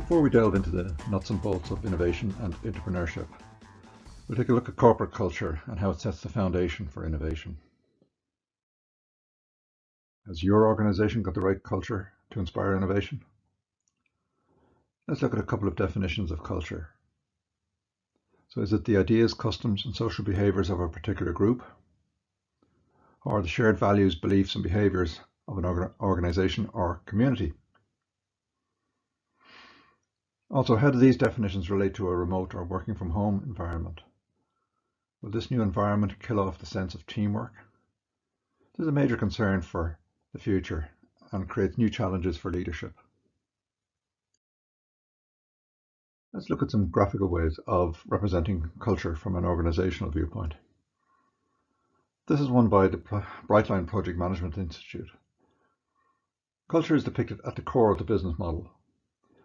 Before we delve into the nuts and bolts of innovation and entrepreneurship, we'll take a look at corporate culture and how it sets the foundation for innovation. Has your organization got the right culture to inspire innovation? Let's look at a couple of definitions of culture. So is it the ideas, customs, and social behaviors of a particular group? Or the shared values, beliefs, and behaviors of an organization or community? Also, how do these definitions relate to a remote or working from home environment? Will this new environment kill off the sense of teamwork? This is a major concern for the future and creates new challenges for leadership. Let's look at some graphical ways of representing culture from an organizational viewpoint. This is one by the Brightline Project Management Institute. Culture is depicted at the core of the business model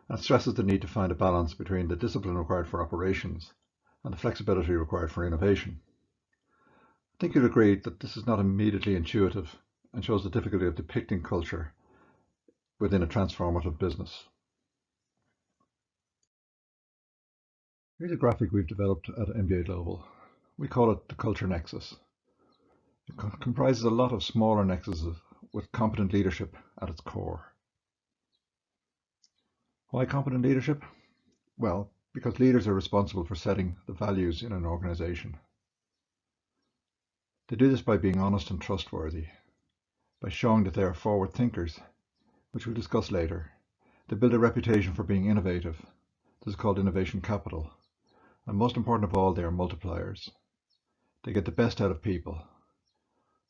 and stresses the need to find a balance between the discipline required for operations and the flexibility required for innovation. I think you'll agree that this is not immediately intuitive and shows the difficulty of depicting culture within a transformative business. Here's a graphic we've developed at MBA Global. We call it the Culture Nexus. It comprises a lot of smaller nexuses with competent leadership at its core. Why competent leadership? Well, because leaders are responsible for setting the values in an organization. They do this by being honest and trustworthy, by showing that they are forward thinkers, which we'll discuss later. They build a reputation for being innovative. This is called innovation capital. And most important of all, they are multipliers. They get the best out of people.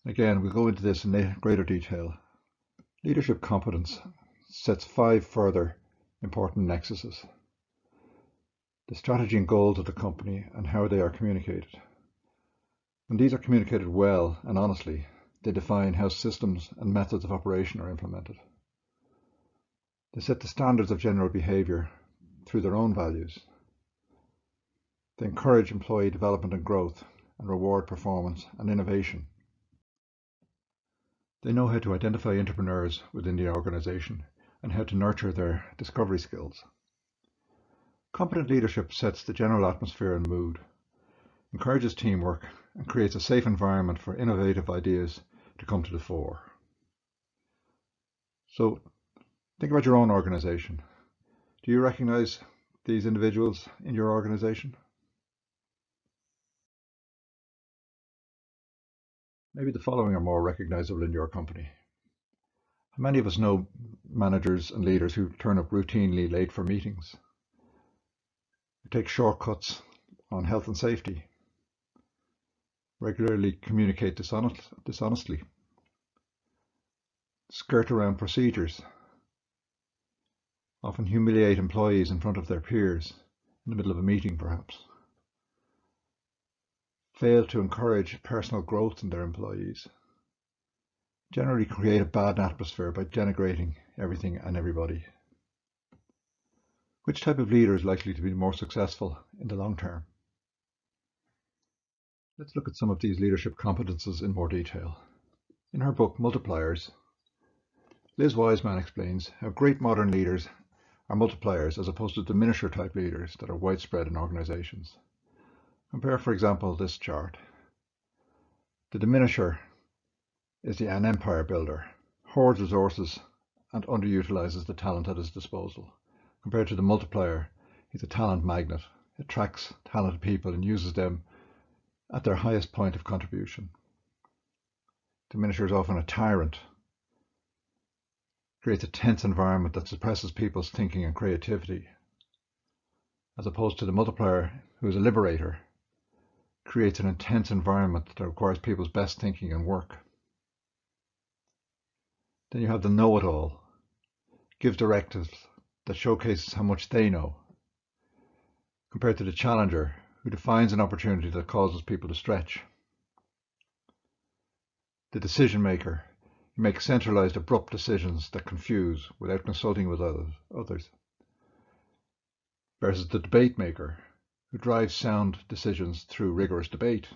Again, we'll go into this in greater detail. Leadership competence sets 5 further important nexuses. The strategy and goals of the company and how they are communicated. When these are communicated well and honestly, they define how systems and methods of operation are implemented. They set the standards of general behavior through their own values. They encourage employee development and growth and reward performance and innovation. They know how to identify entrepreneurs within the organization and how to nurture their discovery skills. Competent leadership sets the general atmosphere and mood, encourages teamwork, and creates a safe environment for innovative ideas to come to the fore. So think about your own organization. Do you recognize these individuals in your organization? Maybe the following are more recognizable in your company. Many of us know managers and leaders who turn up routinely late for meetings, who take shortcuts on health and safety, regularly communicate dishonestly, skirt around procedures, often humiliate employees in front of their peers in the middle of a meeting perhaps, fail to encourage personal growth in their employees, generally create a bad atmosphere by denigrating everything and everybody. Which type of leader is likely to be more successful in the long term? Let's look at some of these leadership competences in more detail. In her book, Multipliers, Liz Wiseman explains how great modern leaders are multipliers as opposed to diminisher type leaders that are widespread in organizations. Compare, for example, this chart. The diminisher is an empire builder, hoards resources and underutilizes the talent at his disposal. Compared to the multiplier, he's a talent magnet, attracts talented people and uses them at their highest point of contribution. Diminisher is often a tyrant, creates a tense environment that suppresses people's thinking and creativity, as opposed to the multiplier, who is a liberator, creates an intense environment that requires people's best thinking and work. Then you have the know-it-all, gives directives that showcases how much they know, compared to the challenger, who defines an opportunity that causes people to stretch. The decision maker, who makes centralized, abrupt decisions that confuse without consulting with others, versus the debate maker, who drives sound decisions through rigorous debate.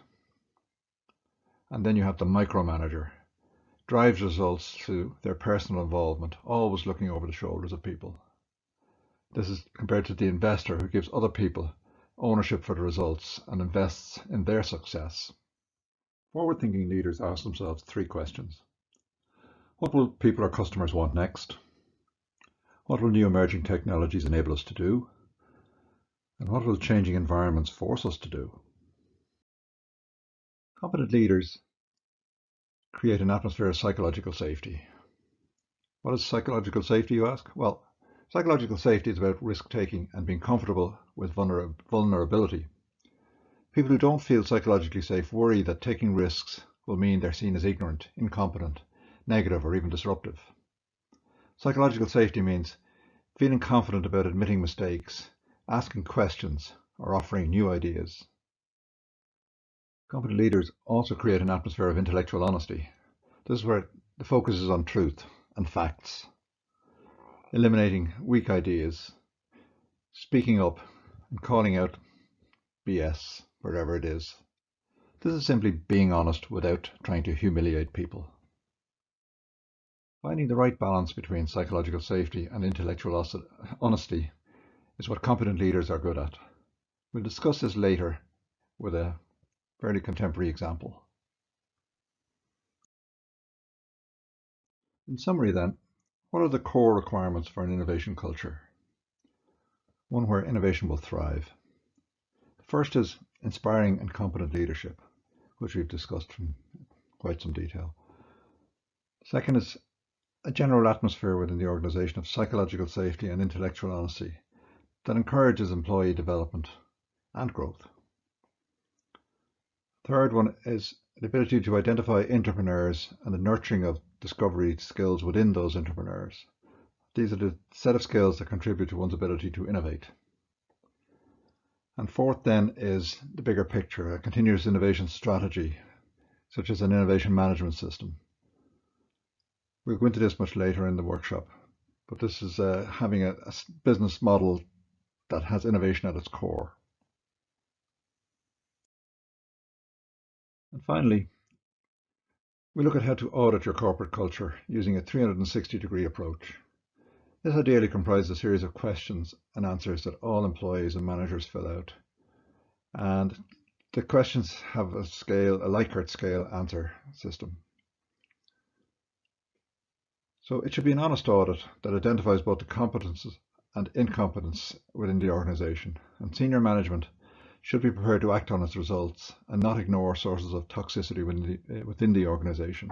And then you have the micromanager, drives results through their personal involvement, always looking over the shoulders of people. This is compared to the investor who gives other people ownership for the results and invests in their success. Forward-thinking leaders ask themselves 3 questions. What will people or customers want next? What will new emerging technologies enable us to do? And what will changing environments force us to do? Competent leaders create an atmosphere of psychological safety. What is psychological safety, you ask? Well, psychological safety is about risk-taking and being comfortable with vulnerability. People who don't feel psychologically safe worry that taking risks will mean they're seen as ignorant, incompetent, negative, or even disruptive. Psychological safety means feeling confident about admitting mistakes, asking questions, or offering new ideas. Competent leaders also create an atmosphere of intellectual honesty. This is where the focus is on truth and facts, eliminating weak ideas, speaking up, and calling out BS wherever it is. This is simply being honest without trying to humiliate people. Finding the right balance between psychological safety and intellectual honesty is what competent leaders are good at. We'll discuss this later with a fairly contemporary example. In summary then, what are the core requirements for an innovation culture? One where innovation will thrive. The first is inspiring and competent leadership, which we've discussed in quite some detail. Second is a general atmosphere within the organization of psychological safety and intellectual honesty that encourages employee development and growth. Third one is the ability to identify entrepreneurs and the nurturing of discovery skills within those entrepreneurs. These are the set of skills that contribute to one's ability to innovate. And fourth then is the bigger picture, a continuous innovation strategy, such as an innovation management system. We'll go into this much later in the workshop, but this is having a business model that has innovation at its core. And finally, we look at how to audit your corporate culture using a 360-degree approach. This ideally comprises a series of questions and answers that all employees and managers fill out. And the questions have a Likert scale answer system. So it should be an honest audit that identifies both the competences and incompetence within the organization. And senior management should be prepared to act on its results and not ignore sources of toxicity within the organization.